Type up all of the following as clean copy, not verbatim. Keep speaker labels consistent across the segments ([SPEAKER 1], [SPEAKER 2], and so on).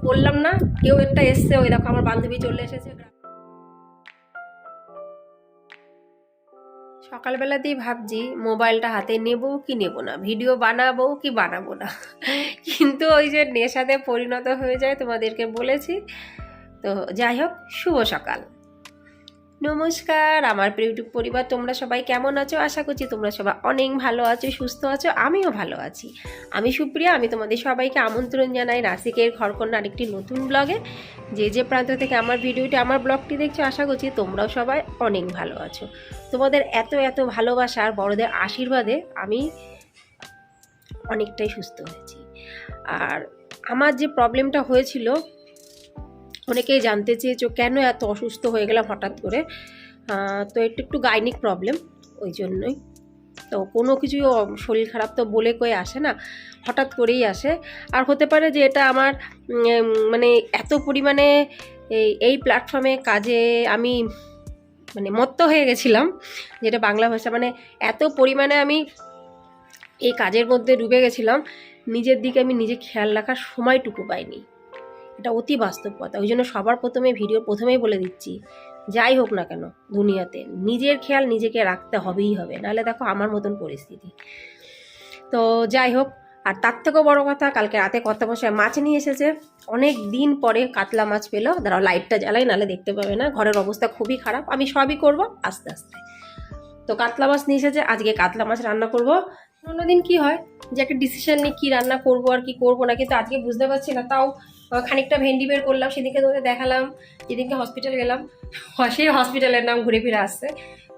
[SPEAKER 1] বললাম না কেউ একটা এসছে, ওই দেখো আমার বান্ধবী চলে এসেছে। সকালবেলাতেই ভাবছি মোবাইলটা হাতে নেব কি নেব না, ভিডিও বানাবো কি বানাবো না, কিন্তু ওই যে নেশাতে পরিণত হয়ে যায়, তোমাদেরকে বলেছি। তো যাই হোক, শুভ সকাল, নমস্কার আমার প্রিয় ইউটিউব পরিবার। তোমরা সবাই কেমন আছো? আশা করছি তোমরা সবাই অনেক ভালো আছো, সুস্থ আছো, আমিও ভালো আছি। আমি সুপ্রিয়া, আমি তোমাদের সবাইকে আমন্ত্রণ জানাই নাসিকের ঘরকন্যা আরেকটি নতুন ব্লগে। যে প্রান্ত থেকে আমার ভিডিওটি, আমার ব্লগটি দেখছো, আশা করছি তোমরাও সবাই অনেক ভালো আছো। তোমাদের এত এত ভালোবাসা আর বড়দের আশীর্বাদে আমি অনেকটাই সুস্থ হয়েছি। আর আমার যে প্রবলেমটা হয়েছিল, অনেকেই জানতে চেয়েছো কেন এত অসুস্থ হয়ে গেলাম হঠাৎ করে। তো একটু গাইনিক প্রবলেম, ওই জন্যই। তো কোনো কিছুই শরীর খারাপ তো বলে কয়ে আসে না, হঠাৎ করেই আসে। আর হতে পারে যে এটা আমার মানে এত পরিমাণে এই প্ল্যাটফর্মে কাজে আমি মানে মত্ত হয়ে গেছিলাম, যেটা বাংলা ভাষা, মানে এত পরিমাণে আমি এই কাজের মধ্যে ডুবে গেছিলাম, নিজের দিকে আমি নিজে খেয়াল রাখার সময়টুকু পাইনি। এটা অতি বাস্তব কথা। ওই জন্য সবার প্রথমে ভিডিও প্রথমেই বলে দিচ্ছি, যাই হোক না কেন দুনিয়াতে নিজের খেয়াল নিজেকে রাখতে হবেই হবে, নাহলে দেখো আমার মতন পরিস্থিতি। তো যাই হোক, আর তার থেকেও বড় কথা, কালকে রাতে কর্তামশাই মাছ নিয়ে এসেছে, অনেক দিন পরে কাতলা মাছ পেলো। দাঁড়াও লাইটটা জ্বালাই, নাহলে দেখতে পাবে না, ঘরের অবস্থা খুবই খারাপ। আমি সবই করব আস্তে আস্তে। তো কাতলা মাছ নিয়ে এসেছে, আজকে কাতলা মাছ রান্না করব। অন্যদিন কি হয় যে একটা ডিসিশন নিই কী রান্না করব আর কি করব না, কিন্তু আজকে বুঝতে পারছি না। তাও খানিকটা ভেন্ডি বের করলাম, সেদিনকে তোমাদের দেখালাম, যেদিনকে হসপিটাল গেলাম, সেই হসপিটালের নাম ঘুরে ফিরে আসছে।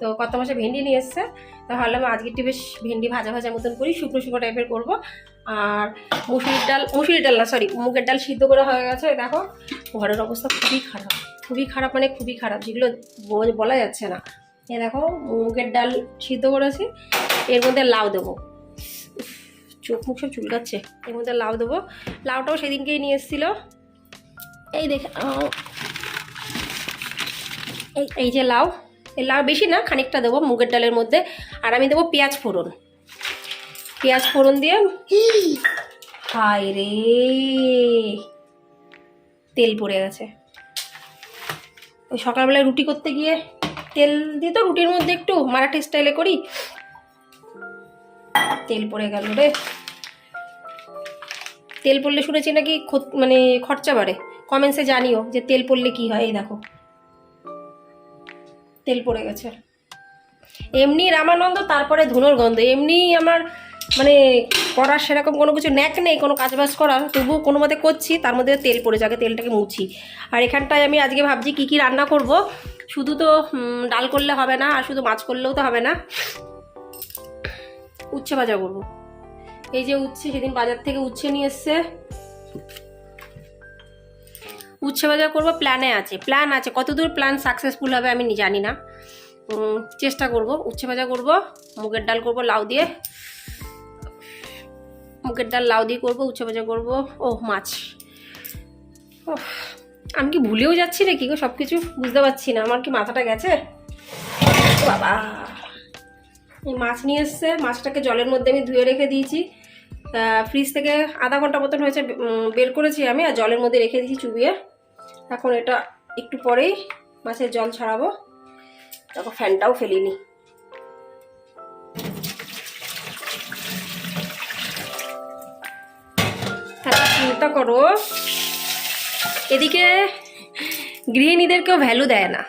[SPEAKER 1] তো কত মাসে ভেন্ডি নিয়ে এসছে, তো ভাবলাম আজকে একটু বেশ ভেন্ডি ভাজা ভাজা মতন করি, শুকনো শুকনো টাইপের করব। আর মুসুরির ডাল না, সরি, মুগের ডাল সিদ্ধ করে হয়ে গেছে। দেখো ঘরের অবস্থা খুবই খারাপ, খুবই খারাপ, মানে খুবই খারাপ, যেগুলো বলা যাচ্ছে না। এ দেখো মুগের ডাল সিদ্ধ করেছি, এর মধ্যে লাউ দেবো, চোখ মুখ সব চুলকাচ্ছে। এর মধ্যে লাউ দেবো, লাউটাও সেদিনকেই নিয়ে এসেছিলো। এই দেখে, এই যে লাউ, এই লাউ বেশি না, খানিকটা দেবো মুগের ডালের মধ্যে। আর আমি দেবো পেঁয়াজ ফোড়ন, পেঁয়াজ ফোড়ন দিয়ে, হায় রে তেল পড়ে গেছে। ওই সকালবেলায় রুটি করতে গিয়ে তেল দিয়ে, তো রুটির মধ্যে একটু মারাঠি স্টাইলে করি, তেল পড়ে গেল রে। তেল পড়লে শুনেছি নাকি মানে খরচা বাড়ে, কমেন্টসে জানিও যে তেল পড়লে কি হয়। এই দেখো তেল পড়ে গেছে। এমনি রামানন্দ, তারপরে ধুনোর গন্ধ, এমনি আমার মানে করার সেরকম কোনো কিছু ন্যাক নেই, কোনো কাজবাজ করার, তবুও কোনো মতে করছি, তার মধ্যে তেল পড়ে যাবে, তেলটাকে মুছি। আর এখানটায় আমি আজকে ভাবছি কি কি রান্না করব। শুধু তো ডাল করলে হবে না, আর শুধু মাছ করলেও তো হবে না, উচ্ছে ভাজা করবো। এই যে উচ্ছে, সেদিন বাজার থেকে উচ্ছে নিয়ে এসছে, উচ্ছে ভাজা করবো। প্ল্যান আছে, কতদূর প্ল্যান সাকসেসফুল হবে আমি জানি না, চেষ্টা করব। উচ্ছে ভাজা করব, মুগের ডাল করব লাউ দিয়ে, মুগের ডাল লাউ দিয়ে করবো, উচ্ছে ভাজা করব। ও মাছ, ও আমি কি ভুলেও যাচ্ছি না কি গো, সব কিছু বুঝতে পারছি না, আমার কি মাথাটা গেছে বাবা। এই মাছ নিয়ে এসছে, মাছটাকে জলের মধ্যে আমি ধুয়ে রেখে দিয়েছি, ফ্রিজ থেকে আধা ঘন্টা মতন হয়েছে বের করেছি আমি, আর জলের মধ্যে রেখে দিয়েছি চুবিয়ে। এখন এটা একটু পরেই মাছের জল ছাড়াবো। দেখো ফ্যানটাও ফেলিনি। তাহলে চিন্তা করো, এদিকে গৃহিণীদেরকেও ভ্যালু দেয় না,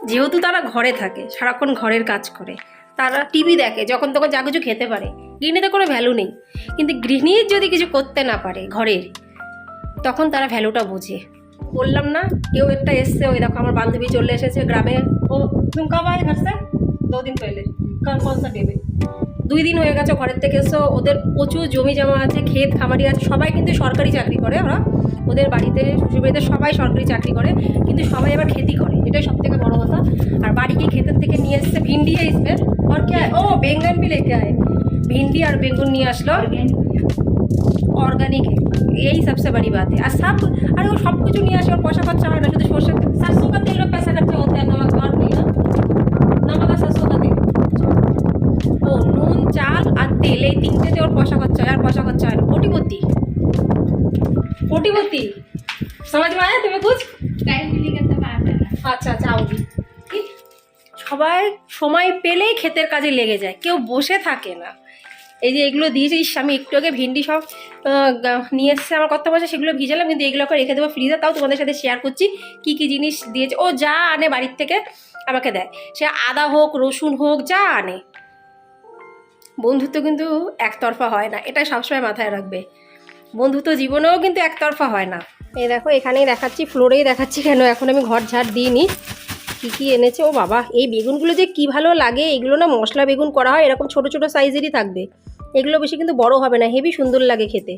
[SPEAKER 1] যেহেতু তারা ঘরে থাকে, সারাক্ষণ ঘরের কাজ করে, তারা টিভি দেখে, যখন তখন যা কিছু খেতে পারে, গৃহিণীদের কোনো ভ্যালু নেই। কিন্তু গৃহিণীর যদি কিছু করতে না পারে ঘরের, তখন তারা ভ্যালুটা বোঝে। বললাম না কেউ একটা এসছে, ওই দেখো আমার বান্ধবী চলে এসেছে গ্রামে। ও তুমি কবে আয়ে घर से? 2 दिन पहले। कौन सा डे? 2 দিন হয়ে গেছে ঘরের থেকে এসো। ওদের প্রচুর জমি জমা আছে, ক্ষেত খামারি আছে, সবাই কিন্তু সরকারি চাকরি করে। ওরা ওদের বাড়িতে, শ্বশুরবাড়িতে সবাই সরকারি চাকরি করে, কিন্তু সবাই আবার খেতি করে, এটাই সব থেকে বড় কথা। আর বাড়ি গিয়ে ক্ষেতের থেকে নিয়ে এসছে ভিন্ডি, इसमें और क्या है, ओ बैंगन भी लेके आए, ভিন্ডি আর বেগুন নিয়ে আসলো, অর্গানিক, এই সবসে বড়ি বাত है। আর সব, আরে ও সব কিছু নিয়ে আসে, ওর পয়সা খরচা হয় না, শুধু সরষে सरसों का तेल और पैसा खर्चा होता है, नमक और नहीं ना, नमक और सरसों का तेल, ও নুন চাল আর তেল, এই তিনটেতে ওর পয়সা খরচা হয়, আর পয়সা খরচা হয় না। কোটিপতি, কোটিপতি। समझ में आया तुम्हें कुछ?
[SPEAKER 2] टाइम मिलेगा तब आ जाना।
[SPEAKER 1] আচ্ছা আচ্ছা আউজি। সবাই সময় পেলেই ক্ষেতের কাজে লেগে যায়, কেউ বসে থাকে না। এই যে এগুলো দিয়েছিস, আমি একটু আগে ভিন্ডি সব নিয়ে এসেছে আমার কর্তা বসে, সেগুলো ভিজালাম, কিন্তু এগুলোকে রেখে দেবো ফ্রিজে। তাও তোমাদের সাথে শেয়ার করছি কি কি জিনিস দিয়েছে। ও যা আনে বাড়ির থেকে আমাকে দেয়, সে আদা হোক রসুন হোক যা আনে। বন্ধুত্ব কিন্তু একতরফা হয় না, এটা সবসময় মাথায় রাখবে। বন্ধুত্ব জীবনেও কিন্তু একতরফা হয় না। এই দেখো এখানেই দেখাচ্ছি, ফ্লোরেই দেখাচ্ছি কেন, এখন আমি ঘর ঝাড় দিইনি। কী কী এনেছে, ও বাবা এই বেগুনগুলো যে কী ভালো লাগে। এগুলো না মশলা বেগুন করা হয়, এরকম ছোট ছোট সাইজেরই থাকবে। এগুলো বেশি কিন্তু বড় হবে না, হেভি সুন্দর লাগে খেতে।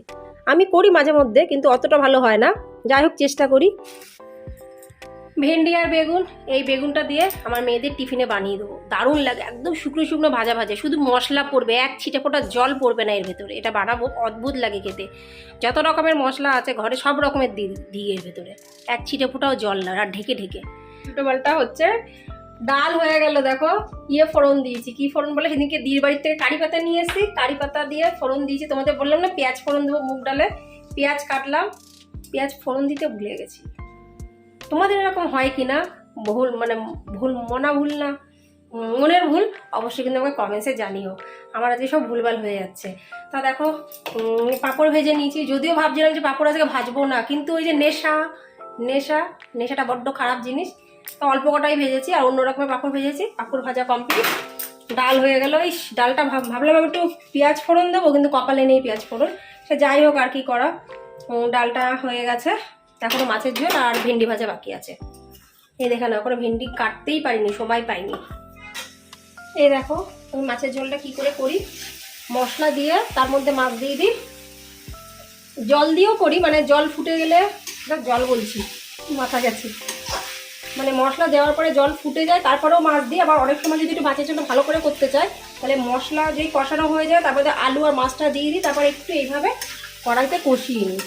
[SPEAKER 1] আমি করি মাঝে মধ্যে, কিন্তু অতটা ভালো হয় না। যাই হোক চেষ্টা করি। ভেন্ডি আর বেগুন, এই বেগুনটা দিয়ে আমার মেয়েদের টিফিনে বানিয়ে দেবো, দারুণ লাগে। একদম শুকনো শুকনো ভাজা ভাজা, শুধু মশলা পড়বে, এক ছিটে ফোঁটা জল পড়বে না এর ভেতরে। এটা বানাবো, অদ্ভুত লাগে খেতে। যত রকমের মশলা আছে ঘরে সব রকমের দিই এর ভেতরে, এক ছিটে ফোঁটাও জল না, আর ঢেকে ঢেকে। ছোটোবেলটা হচ্ছে ডাল হয়ে গেল। দেখো ফোড়ন দিয়েছি, কি ফোড়ন বলে, সেদিনকে দিদির বাড়ির থেকে কারি পাতা নিয়ে এসেছি, কারি পাতা দিয়ে ফোড়ন দিয়েছি। তোমাদের বললাম না পেঁয়াজ ফোড়ন দেবো মুগ ডালে, পেঁয়াজ কাটলাম, পেঁয়াজ ফোড়ন দিতে ভুলে গেছি। তোমাদের এরকম হয় কি না, ভুল মানে ভুল না মনের ভুল, অবশ্যই কিন্তু আমাকে কমেন্টসে জানিও। আমার আজকে সব ভুলভাল হয়ে যাচ্ছে। তা দেখো পাঁপড় ভেজে নিয়েছি, যদিও ভাবছিলাম যে পাঁপড় আজকে ভাজবো না, কিন্তু ওই যে নেশাটা বড্ড খারাপ জিনিস। তো অল্প কটাই ভেজেছি, আর অন্য রকমের পাঁপড় ভেজেছি। পাঁপড় ভাজা কমপ্লিট, ডাল হয়ে গেল। এই ডালটা ভাবলাম আমি একটু পেঁয়াজ ফোড়ন দেবো, কিন্তু কপালে নেই পেঁয়াজ ফোড়ন। সে যাই হোক আর কি করা, ডালটা হয়ে গেছে। এখনো মাছের ঝোল আর ভেন্ডি ভাজা বাকি আছে। এই দেখো না, এখনো ভেন্ডি কাটতেই পারিনি, সময় পাইনি। এই দেখো আমি মাছের ঝোলটা কি করে করি, মশলা দিয়ে তার মধ্যে মাছ দিয়ে দিই, জল দিয়েও করি, মানে জল ফুটে গেলে, জল বলছি মাথা গেছে, মানে মশলা দেওয়ার পরে জল ফুটে যায়, তারপরেও মাছ দিই। আবার অনেক সময় যদি একটু মাছের জন্য ভালো করে করতে চাই, তাহলে মশলা যেই কষানো হয়ে যায় তারপরে আলু আর মাছটা দিয়ে দিই, তারপরে একটু এইভাবে কড়াইতে কষিয়ে নিই।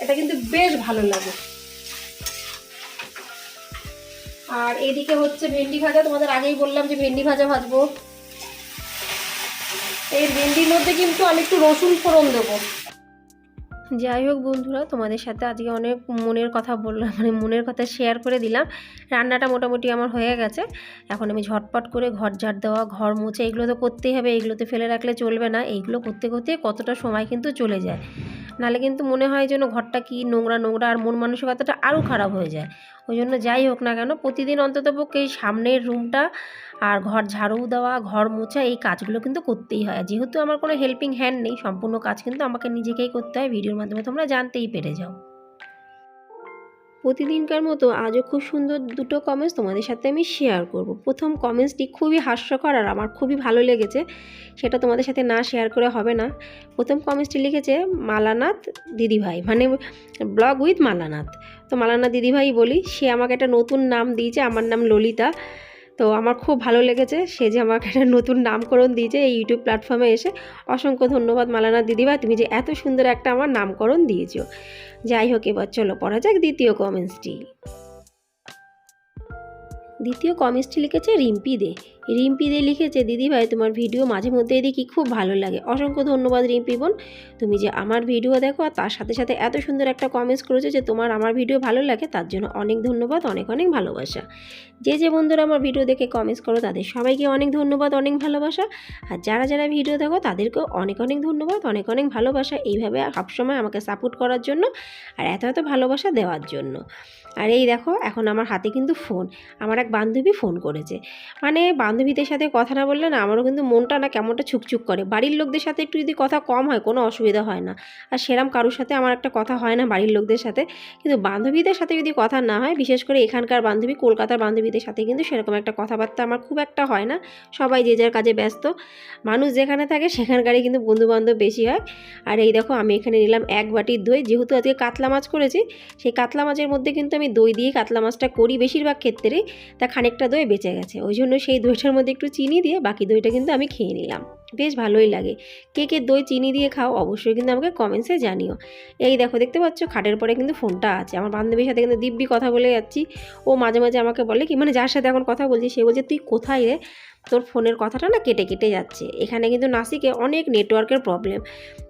[SPEAKER 1] এটা কিন্তু বেশ ভালো লাগে। আর এইদিকে হচ্ছে ভেন্ডি ভাজা, তোমাদের আগেই বললাম যে ভেন্ডি ভাজা ভাজবো। এই ভেন্ডির মধ্যে কিন্তু আমি একটু রসুন ফোড়ন দেবো। যাই হোক বন্ধুরা, তোমাদের সাথে আজকে অনেক মনের কথা বললাম, মানে মনের কথা শেয়ার করে দিলাম। রান্নাটা মোটামুটি আমার হয়ে গেছে। এখন আমি ঝটপট করে ঘর ঝাড় দেওয়া, ঘর মুছে, এগুলো তো করতেই হবে, এগুলোতে ফেলে রাখলে চলবে না। এইগুলো করতে করতে কতটা সময় কিন্তু চলে যায়, নাহলে কিন্তু মনে হয় যেন ঘরটা কি নোংরা নোংরা, আর মন মানসিকতাটা আরও খারাপ হয়ে যায়। ওই জন্য যাই হোক না কেন, প্রতিদিন অন্ততপক্ষে এই সামনের রুমটা আর ঘর ঝাড়ু দেওয়া, ঘর মোছা, এই কাজগুলো কিন্তু করতেই হয়। যেহেতু আমার কোনো হেল্পিং হ্যান্ড নেই, সম্পূর্ণ কাজ কিন্তু আমাকে নিজেকেই করতে হয়। ভিডিওর মাধ্যমে তোমরা জানতেই পেরে যাও। প্রতিদিনকার মতো আজও খুব সুন্দর দুটো কমেন্টস তোমাদের সাথে আমি শেয়ার করব। প্রথম কমেন্টসটি খুবই হাস্যকর আর আমার খুবই ভালো লেগেছে, সেটা তোমাদের সাথে না শেয়ার করে হবে না। প্রথম কমেন্টসটি লিখেছে মালানাথ দিদিভাই, মানে ব্লগ উইথ মালানাথ। তো মালানাথ দিদিভাই বলি, সে আমাকে একটা নতুন নাম দিয়েছে, আমার নাম ললিতা। তো আমার খুব ভালো লেগেছে সে যে আমাকে একটা নতুন নামকরণ দিয়েছে এই ইউটিউব প্ল্যাটফর্মে এসে। অসংখ্য ধন্যবাদ মালানাথ দিদিভাই, তুমি যে এত সুন্দর একটা আমার নামকরণ দিয়েছো। যাই হোক, এবার চলো পড়া যাক দ্বিতীয় কমেন্টসটি। দ্বিতীয় কমেন্টসটি লিখেছে রিম্পি দে। রিম্পি দে লিখেছে, দিদিভাই তোমার ভিডিও মাঝে মধ্যে দেখি, খুব ভালো লাগে। অসংখ্য ধন্যবাদ রিম্পি বোন, তুমি যে আমার ভিডিও দেখো আর তার সাথে সাথে এত সুন্দর একটা কমেন্টস করেছো যে তোমার আমার ভিডিও ভালো লাগে, তার জন্য অনেক ধন্যবাদ, অনেক অনেক ভালোবাসা। যে যে বন্ধুরা আমার ভিডিও দেখে কমেন্টস করো তাদের সবাইকে অনেক ধন্যবাদ, অনেক ভালোবাসা। আর যারা যারা ভিডিও দেখো তাদেরকেও অনেক অনেক ধন্যবাদ, অনেক অনেক ভালোবাসা, এইভাবে সবসময় আমাকে সাপোর্ট করার জন্য আর এত এত ভালোবাসা দেওয়ার জন্য। আর এই দেখো এখন আমার হাতে কিন্তু ফোন, আমার এক বান্ধবী ফোন করেছে। মানে বান্ধবীদের সাথে কথা না বললে না আমারও কিন্তু মনটা না কেমনটা ছুকছুক করে। বাড়ির লোকদের সাথে একটু যদি কথা কম হয় কোনো অসুবিধা হয় না, আর সেরম কারোর সাথে আমার একটা কথা হয় না বাড়ির লোকদের সাথে, কিন্তু বান্ধবীদের সাথে যদি কথা না হয়, বিশেষ করে এখানকার বান্ধবী, কলকাতার বান্ধবীদের সাথে কিন্তু সেরকম একটা কথাবার্তা আমার খুব একটা হয় না। সবাই যে যার কাজে ব্যস্ত, মানুষ যেখানে থাকে সেখানকারই কিন্তু বন্ধুবান্ধব বেশি হয়। আর এই দেখো আমি এখানে নিলাম এক বাটির দই, যেহেতু আজকে কাতলা মাছ করেছি, সেই কাতলা মাছের মধ্যে কিন্তু আমি দই দিয়ে কাতলা মাছটা করি বেশিরভাগ ক্ষেত্রেই, তা খানিকটা দই বেঁচে গেছে, ওই জন্য সেই দইটার মধ্যে একটু চিনি দিয়ে বাকি দইটা কিন্তু আমি খেয়ে নিলাম। বেশ ভালোই লাগে। কে কে দই চিনি দিয়ে খাও অবশ্যই কিন্তু আমাকে কমেন্টসে জানিও। এই দেখো দেখতে পাচ্ছ খাটের পরে কিন্তু ফোনটা আছে। আমার বান্ধবীর সাথে কিন্তু দিব্যি কথা বলে যাচ্ছি। ও মাঝে মাঝে আমাকে বলে কি, মানে যার সাথে এখন কথা বলছি সে বলছে তুই কোথায় রে, তোর ফোনের কথাটা না কেটে কেটে যাচ্ছে। এখানে কিন্তু নাসিকে অনেক নেটওয়ার্কের প্রবলেম।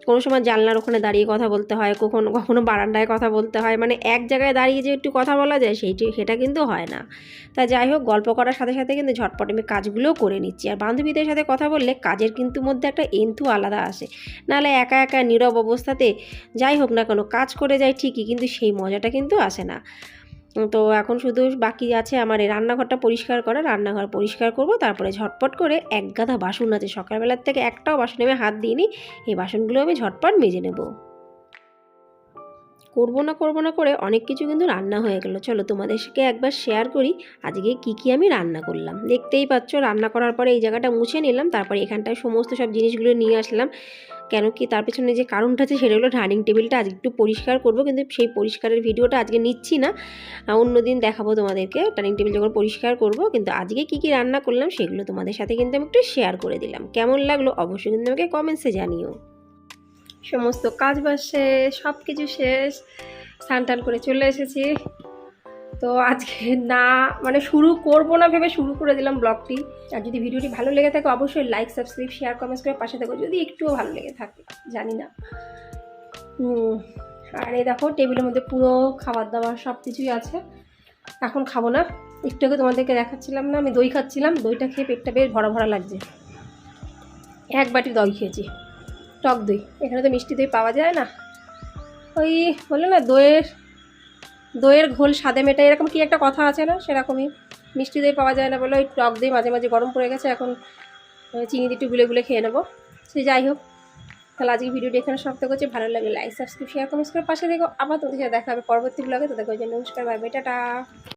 [SPEAKER 1] কোনো সময় জানলার ওখানে দাঁড়িয়ে কথা বলতে হয়, কখনো কখনো বারান্দায় কথা বলতে হয়, মানে এক জায়গায় দাঁড়িয়ে যে একটু কথা বলা যায় সেটা কিন্তু হয় না। তা যাই হোক, গল্প করার সাথে সাথে কিন্তু ঝটপট আমি কাজগুলোও করে নিচ্ছি। আর বান্ধবীদের সাথে কথা বললে কাজের কিন্তু মধ্যে একটা এন্থু আলাদা আসে। নাহলে একা একা নীরব অবস্থাতে যাই হোক না কেন কাজ করে যায় ঠিকই, কিন্তু সেই মজাটা কিন্তু আসে না। তো এখন শুধু বাকি আছে আমার এই রান্নাঘরটা পরিষ্কার করা। রান্নাঘর পরিষ্কার করব, তারপরে ঝটপট করে এক গাদা বাসন আছে, সকালবেলার থেকে একটাও বাসনে আমি হাত দিইনি। এই বাসনগুলো আমি ঝটপট মেজে নেব। করবো না করে অনেক কিছু কিন্তু রান্না হয়ে গেল। চলো তোমাদেরকে একবার শেয়ার করি আজকে কি আমি রান্না করলাম। দেখতেই পাচ্ছ রান্না করার পরে এই জায়গাটা মুছে নিলাম, তারপরে এখানটায় সমস্ত সব জিনিসগুলো নিয়ে আসলাম। কেন কি, তার পেছনে যে কারণটা আছে সেটা হলো ডাইনিং টেবিলটা আজকে একটু পরিষ্কার করব, কিন্তু সেই পরিষ্কারের ভিডিওটা আজকে নিচ্ছি না, অন্য দিন দেখাবো তোমাদেরকে ডাইনিং টেবিল যখন পরিষ্কার করব। কিন্তু আজকে কি রান্না করলাম সেগুলো তোমাদের সাথে কিন্তু আমি একটু শেয়ার করে দিলাম। কেমন লাগলো অবশ্যই কিন্তু আমাকে কমেন্টসে জানিও। সমস্ত কাজ বাজ শেষ, সব কিছু শেষ, স্নান টান করে চলে এসেছি। তো আজকে না মানে শুরু করব না ভেবে শুরু করে দিলাম ব্লগটি। আর যদি ভিডিওটি ভালো লেগে থাকে অবশ্যই লাইক সাবস্ক্রাইব শেয়ার কমেন্টস করে পাশে থাকো, যদি একটুও ভালো লেগে থাকে, জানি না। আর এই দেখো টেবিলের মধ্যে পুরো খাবার দাবার সব কিছুই আছে। এখন খাবো না, একটু আগে তোমাদেরকে দেখাচ্ছিলাম না আমি দই খাচ্ছিলাম, দইটা খেয়ে পেটটা বেশ ভরা ভরা লাগছে। এক বাটি দই খেয়েছি, টক দই। এখানে তো মিষ্টি দই পাওয়া যায় না, ওই বললো না দইয়ের ঘোল স্বাদে মেটায়, এরকম কি একটা কথা আছে না, সেরকমই। মিষ্টি দই পাওয়া যায় না বলে ওই টক দই মাঝে মাঝে গরম পড়ে গেছে, এখন চিনি দিয়ে একটু গুলে গুলে খেয়ে নেবো। সে যাই হোক, তাহলে আজকে ভিডিওটি এখানে সমাপ্ত করছি। ভালো লাগে লাইক সাবস্ক্রাইব শেয়ার কমেন্টস করে পাশে দেখো। আবার তোদের সাথে দেখা হবে পরবর্তী ব্লগে। তোদের নমস্কার, বাই বাই, টাটা।